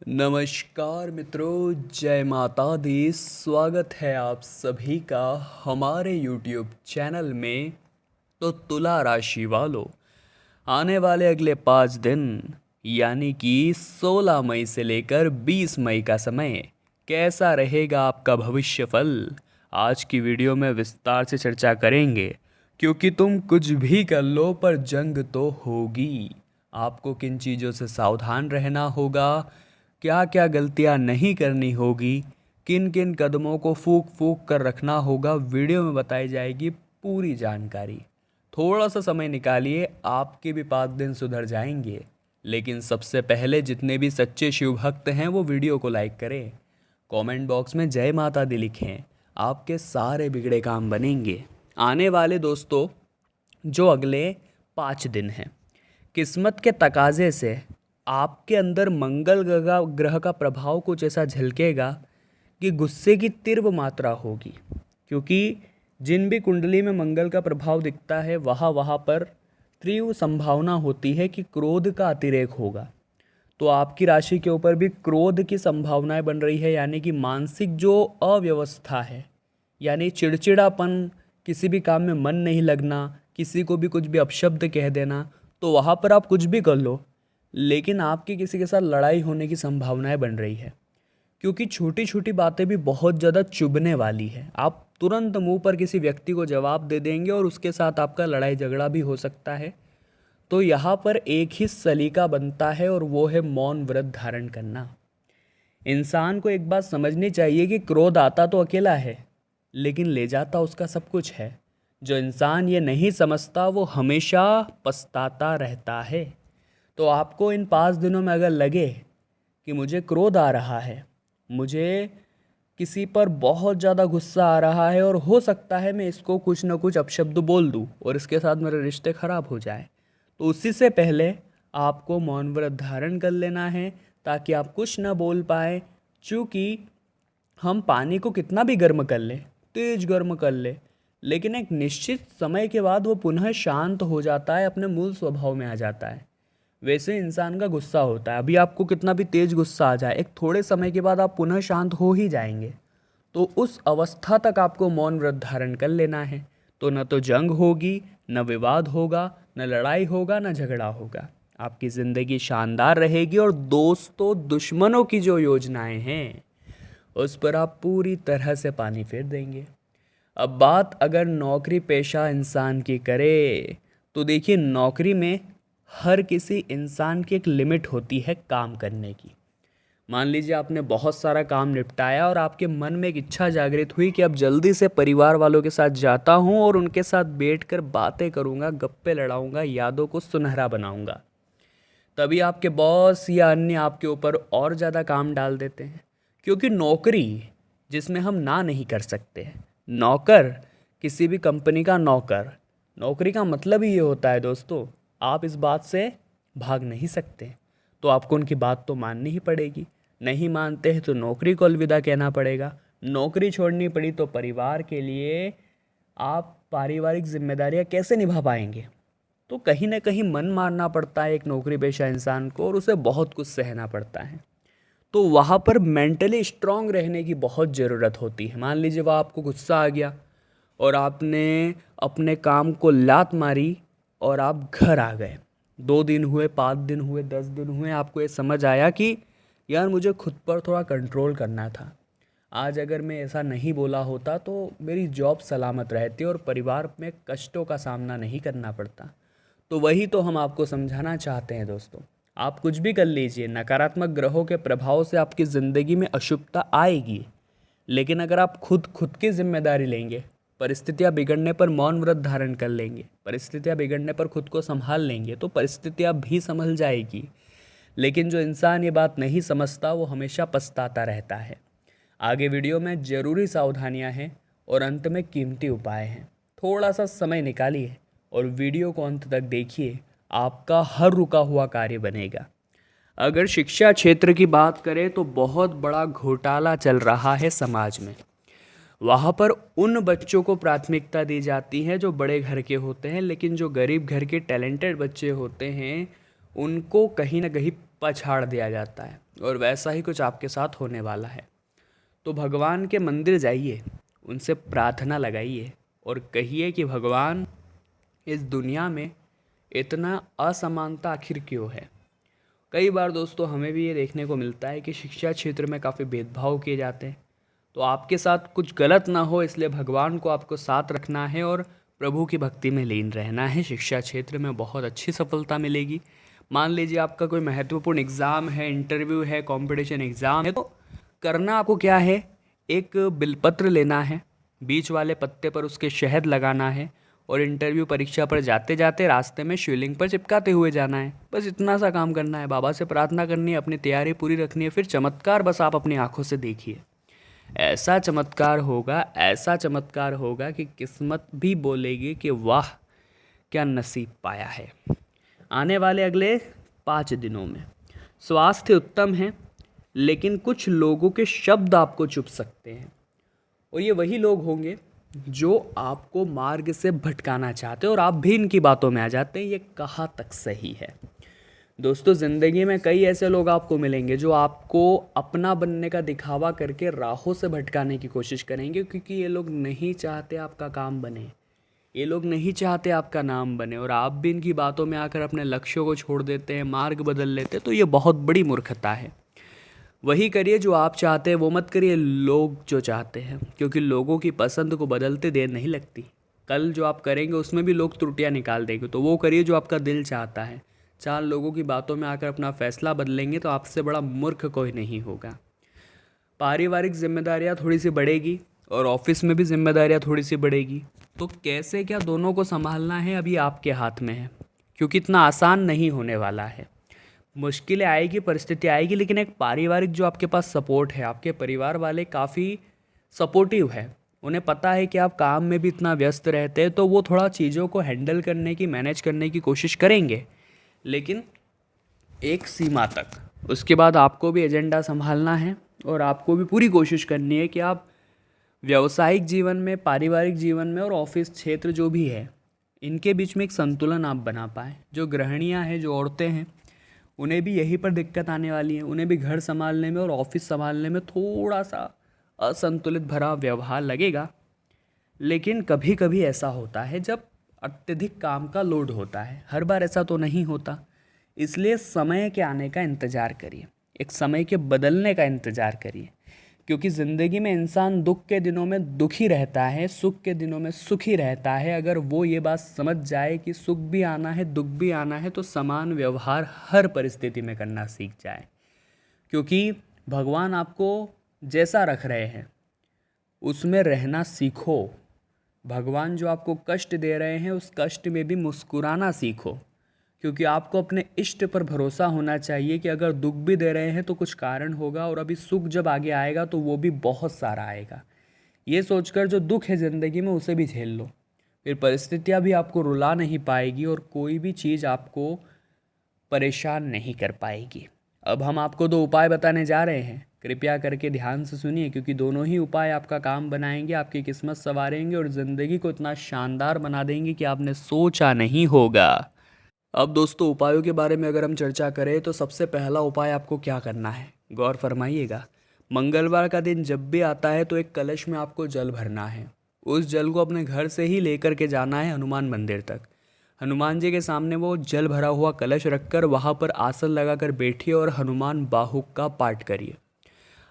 नमस्कार मित्रों, जय माता दी। स्वागत है आप सभी का हमारे YouTube चैनल में। तो तुला राशि वालों, आने वाले अगले 5 दिन यानी कि 16 मई से लेकर 20 मई का समय कैसा रहेगा आपका भविष्य फल, आज की वीडियो में विस्तार से चर्चा करेंगे। क्योंकि तुम कुछ भी कर लो पर जंग तो होगी। आपको किन चीज़ों से सावधान रहना होगा, क्या क्या गलतियां नहीं करनी होगी, किन किन कदमों को फूंक फूंक कर रखना होगा, वीडियो में बताई जाएगी पूरी जानकारी। थोड़ा सा समय निकालिए, आपके भी 5 दिन सुधर जाएंगे। लेकिन सबसे पहले जितने भी सच्चे शिव भक्त हैं वो वीडियो को लाइक करें, कमेंट बॉक्स में जय माता दी लिखें। आपके सारे बिगड़े काम बनेंगे। आने वाले दोस्तों जो अगले 5 दिन हैं, किस्मत के तकाजे से आपके अंदर मंगल ग्रह का प्रभाव कुछ ऐसा झलकेगा कि गुस्से की तीव्र मात्रा होगी। क्योंकि जिन भी कुंडली में मंगल का प्रभाव दिखता है वहाँ वहाँ पर तीव्र संभावना होती है कि क्रोध का अतिरेक होगा। तो आपकी राशि के ऊपर भी क्रोध की संभावनाएं बन रही है, यानी कि मानसिक जो अव्यवस्था है, यानी चिड़चिड़ापन, किसी भी काम में मन नहीं लगना, किसी को भी कुछ भी अपशब्द कह देना, तो वहाँ पर आप कुछ भी कर लो लेकिन आपकी किसी के साथ लड़ाई होने की संभावनाएं बन रही है। क्योंकि छोटी छोटी बातें भी बहुत ज़्यादा चुभने वाली है। आप तुरंत मुंह पर किसी व्यक्ति को जवाब दे देंगे और उसके साथ आपका लड़ाई झगड़ा भी हो सकता है। तो यहाँ पर एक ही सलीका बनता है और वो है मौन व्रत धारण करना। इंसान को एक बात समझनी चाहिए कि क्रोध आता तो अकेला है लेकिन ले जाता उसका सब कुछ है। जो इंसान ये नहीं समझता वो हमेशा पछताता रहता है। तो आपको इन 5 दिनों में अगर लगे कि मुझे क्रोध आ रहा है, मुझे किसी पर बहुत ज़्यादा गुस्सा आ रहा है और हो सकता है मैं इसको कुछ ना कुछ अपशब्द बोल दूँ और इसके साथ मेरे रिश्ते ख़राब हो जाए, तो उसी से पहले आपको मौन व्रत धारण कर लेना है ताकि आप कुछ ना बोल पाए। चूँकि हम पानी को कितना भी गर्म कर ले, तेज गर्म कर ले, लेकिन एक निश्चित समय के बाद वो पुनः शांत हो जाता है, अपने मूल स्वभाव में आ जाता है। वैसे इंसान का गुस्सा होता है, अभी आपको कितना भी तेज गुस्सा आ जाए, एक थोड़े समय के बाद आप पुनः शांत हो ही जाएंगे। तो उस अवस्था तक आपको मौन व्रत धारण कर लेना है। तो न तो जंग होगी, न विवाद होगा, न लड़ाई होगा, न झगड़ा होगा। आपकी ज़िंदगी शानदार रहेगी और दोस्तों दुश्मनों की जो योजनाएं हैं उस पर आप पूरी तरह से पानी फेर देंगे। अब बात अगर नौकरी पेशा इंसान की करे तो देखिए, नौकरी में हर किसी इंसान की एक लिमिट होती है काम करने की। मान लीजिए आपने बहुत सारा काम निपटाया और आपके मन में एक इच्छा जागृत हुई कि अब जल्दी से परिवार वालों के साथ जाता हूँ और उनके साथ बैठकर बातें करूँगा, गप्पे लड़ाऊँगा, यादों को सुनहरा बनाऊँगा। तभी आपके बॉस या अन्य आपके ऊपर और ज़्यादा काम डाल देते हैं। क्योंकि नौकरी जिसमें हम ना नहीं कर सकते, नौकर, किसी भी कंपनी का नौकर, नौकरी का मतलब ही ये होता है दोस्तों, आप इस बात से भाग नहीं सकते। तो आपको उनकी बात तो माननी ही पड़ेगी। नहीं मानते हैं तो नौकरी को अलविदा कहना पड़ेगा। नौकरी छोड़नी पड़ी तो परिवार के लिए आप पारिवारिक जिम्मेदारियां कैसे निभा पाएंगे। तो कहीं ना कहीं मन मारना पड़ता है एक नौकरी पेशा इंसान को और उसे बहुत कुछ सहना पड़ता है। तो वहाँ पर मेंटली स्ट्रांग रहने की बहुत ज़रूरत होती है। मान लीजिए वह आपको गुस्सा आ गया और आपने अपने काम को लात मारी और आप घर आ गए। 2 दिन हुए, 5 दिन हुए, 10 दिन हुए, आपको ये समझ आया कि यार मुझे खुद पर थोड़ा कंट्रोल करना था। आज अगर मैं ऐसा नहीं बोला होता तो मेरी जॉब सलामत रहती और परिवार में कष्टों का सामना नहीं करना पड़ता। तो वही तो हम आपको समझाना चाहते हैं दोस्तों। आप कुछ भी कर लीजिए, नकारात्मक ग्रहों के प्रभाव से आपकी ज़िंदगी में अशुभता आएगी, लेकिन अगर आप खुद की जिम्मेदारी लेंगे, परिस्थितियाँ बिगड़ने पर मौन व्रत धारण कर लेंगे, परिस्थितियाँ बिगड़ने पर खुद को संभाल लेंगे, तो परिस्थितियाँ भी संभल जाएगी। लेकिन जो इंसान ये बात नहीं समझता वो हमेशा पछताता रहता है। आगे वीडियो में ज़रूरी सावधानियाँ हैं और अंत में कीमती उपाय हैं। थोड़ा सा समय निकालिए और वीडियो को अंत तक देखिए, आपका हर रुका हुआ कार्य बनेगा। अगर शिक्षा क्षेत्र की बात करें तो बहुत बड़ा घोटाला चल रहा है समाज में। वहाँ पर उन बच्चों को प्राथमिकता दी जाती है जो बड़े घर के होते हैं, लेकिन जो गरीब घर के टैलेंटेड बच्चे होते हैं उनको कहीं ना कहीं पछाड़ दिया जाता है। और वैसा ही कुछ आपके साथ होने वाला है। तो भगवान के मंदिर जाइए, उनसे प्रार्थना लगाइए और कहिए कि भगवान, इस दुनिया में इतना असमानता आखिर क्यों है। कई बार दोस्तों हमें भी ये देखने को मिलता है कि शिक्षा क्षेत्र में काफ़ी भेदभाव किए जाते हैं। तो आपके साथ कुछ गलत ना हो, इसलिए भगवान को आपको साथ रखना है और प्रभु की भक्ति में लीन रहना है। शिक्षा क्षेत्र में बहुत अच्छी सफलता मिलेगी। मान लीजिए आपका कोई महत्वपूर्ण एग्ज़ाम है, इंटरव्यू है, कंपटीशन एग्ज़ाम है, तो करना आपको क्या है, एक बिलपत्र लेना है, बीच वाले पत्ते पर उसके शहद लगाना है और इंटरव्यू परीक्षा पर जाते जाते रास्ते में शिवलिंग पर चिपकाते हुए जाना है। बस इतना सा काम करना है, बाबा से प्रार्थना करनी है, अपनी तैयारी पूरी रखनी है, फिर चमत्कार बस आप अपनी आंखों से देखिए। ऐसा चमत्कार होगा, ऐसा चमत्कार होगा कि किस्मत भी बोलेगी कि वाह क्या नसीब पाया है। आने वाले अगले 5 दिनों में स्वास्थ्य उत्तम है, लेकिन कुछ लोगों के शब्द आपको चुभ सकते हैं और ये वही लोग होंगे जो आपको मार्ग से भटकाना चाहते हैं और आप भी इनकी बातों में आ जाते हैं। ये कहाँ तक सही है दोस्तों? ज़िंदगी में कई ऐसे लोग आपको मिलेंगे जो आपको अपना बनने का दिखावा करके राहों से भटकाने की कोशिश करेंगे, क्योंकि ये लोग नहीं चाहते आपका काम बने, ये लोग नहीं चाहते आपका नाम बने, और आप भी इनकी बातों में आकर अपने लक्ष्यों को छोड़ देते हैं, मार्ग बदल लेते हैं। तो ये बहुत बड़ी मूर्खता है। वही करिए जो आप चाहते हैं, वो मत करिए लोग जो चाहते हैं, क्योंकि लोगों की पसंद को बदलते देर नहीं लगती। कल जो आप करेंगे उसमें भी लोग त्रुटियां निकाल देंगे। तो वो करिए जो आपका दिल चाहता है। 4 लोगों की बातों में आकर अपना फैसला बदलेंगे तो आपसे बड़ा मूर्ख कोई नहीं होगा। पारिवारिक जिम्मेदारियां थोड़ी सी बढ़ेगी और ऑफिस में भी जिम्मेदारियां थोड़ी सी बढ़ेगी। तो कैसे क्या दोनों को संभालना है अभी आपके हाथ में है, क्योंकि इतना आसान नहीं होने वाला है। मुश्किलें आएगी, परिस्थिति आएगी, लेकिन एक पारिवारिक जो आपके पास सपोर्ट है, आपके परिवार वाले काफ़ी सपोर्टिव है, उन्हें पता है कि आप काम में भी इतना व्यस्त रहते हैं, तो वो थोड़ा चीज़ों को हैंडल करने की, मैनेज करने की कोशिश करेंगे, लेकिन एक सीमा तक। उसके बाद आपको भी एजेंडा संभालना है और आपको भी पूरी कोशिश करनी है कि आप व्यावसायिक जीवन में, पारिवारिक जीवन में और ऑफिस क्षेत्र जो भी है, इनके बीच में एक संतुलन आप बना पाएँ। जो गृहिणियाँ हैं, जो औरतें हैं, उन्हें भी यहीं पर दिक्कत आने वाली है। उन्हें भी घर संभालने में और ऑफिस संभालने में थोड़ा सा असंतुलित भरा व्यवहार लगेगा। लेकिन कभी कभी ऐसा होता है जब अत्यधिक काम का लोड होता है, हर बार ऐसा तो नहीं होता। इसलिए समय के आने का इंतज़ार करिए, एक समय के बदलने का इंतज़ार करिए, क्योंकि ज़िंदगी में इंसान दुख के दिनों में दुखी रहता है, सुख के दिनों में सुखी रहता है। अगर वो ये बात समझ जाए कि सुख भी आना है, दुख भी आना है, तो समान व्यवहार हर परिस्थिति में करना सीख जाए। क्योंकि भगवान आपको जैसा रख रहे हैं उसमें रहना सीखो। भगवान जो आपको कष्ट दे रहे हैं उस कष्ट में भी मुस्कुराना सीखो, क्योंकि आपको अपने इष्ट पर भरोसा होना चाहिए कि अगर दुख भी दे रहे हैं तो कुछ कारण होगा, और अभी सुख जब आगे आएगा तो वो भी बहुत सारा आएगा। ये सोचकर जो दुख है ज़िंदगी में उसे भी झेल लो, फिर परिस्थितियाँ भी आपको रुला नहीं पाएगी और कोई भी चीज़ आपको परेशान नहीं कर पाएगी। अब हम आपको 2 उपाय बताने जा रहे हैं, कृपया करके ध्यान से सुनिए, क्योंकि दोनों ही उपाय आपका काम बनाएंगे, आपकी किस्मत संवारेंगे और ज़िंदगी को इतना शानदार बना देंगे कि आपने सोचा नहीं होगा। अब दोस्तों उपायों के बारे में अगर हम चर्चा करें तो सबसे पहला उपाय आपको क्या करना है, गौर फरमाइएगा। मंगलवार का दिन जब भी आता है तो एक कलश में आपको जल भरना है। उस जल को अपने घर से ही लेकर के जाना है हनुमान मंदिर तक। हनुमान जी के सामने वो जल भरा हुआ कलश रखकर वहाँ पर आसन लगाकर बैठिए और हनुमान बाहुक का पाठ करिए।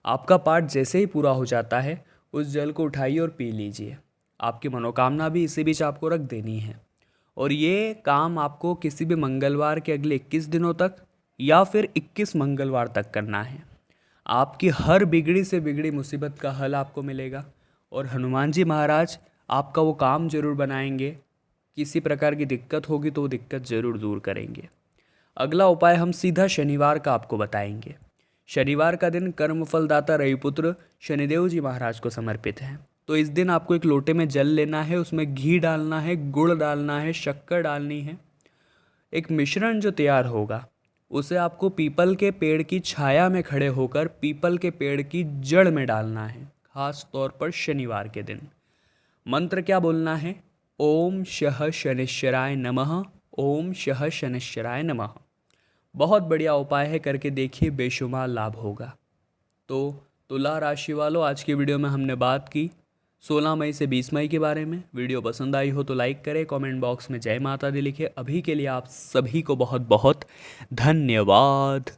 आपका पाठ जैसे ही पूरा हो जाता है उस जल को उठाइए और पी लीजिए। आपकी मनोकामना भी इसी बीच आपको रख देनी है, और ये काम आपको किसी भी मंगलवार के अगले 21 दिनों तक या फिर 21 मंगलवार तक करना है। आपकी हर बिगड़ी से बिगड़ी मुसीबत का हल आपको मिलेगा और हनुमान जी महाराज आपका वो काम जरूर बनाएंगे। किसी प्रकार की दिक्कत होगी तो वो दिक्कत ज़रूर दूर करेंगे। अगला उपाय हम सीधा शनिवार का आपको बताएंगे। शनिवार का दिन कर्मफलदाता रविपुत्र शनिदेव जी महाराज को समर्पित है। तो इस दिन आपको एक लोटे में जल लेना है, उसमें घी डालना है, गुड़ डालना है, शक्कर डालनी है। एक मिश्रण जो तैयार होगा उसे आपको पीपल के पेड़ की छाया में खड़े होकर पीपल के पेड़ की जड़ में डालना है, खास तौर पर शनिवार के दिन। मंत्र क्या बोलना है? ओम शः शनिश्चराय नमः, ओम शः शनिश्चराय नमः। बहुत बढ़िया उपाय है, करके देखिए, बेशुमार लाभ होगा। तो तुला राशि वालों, आज की वीडियो में हमने बात की 16 मई से 20 मई के बारे में। वीडियो पसंद आई हो तो लाइक करें, कमेंट बॉक्स में जय माता दी लिखें। अभी के लिए आप सभी को बहुत बहुत धन्यवाद।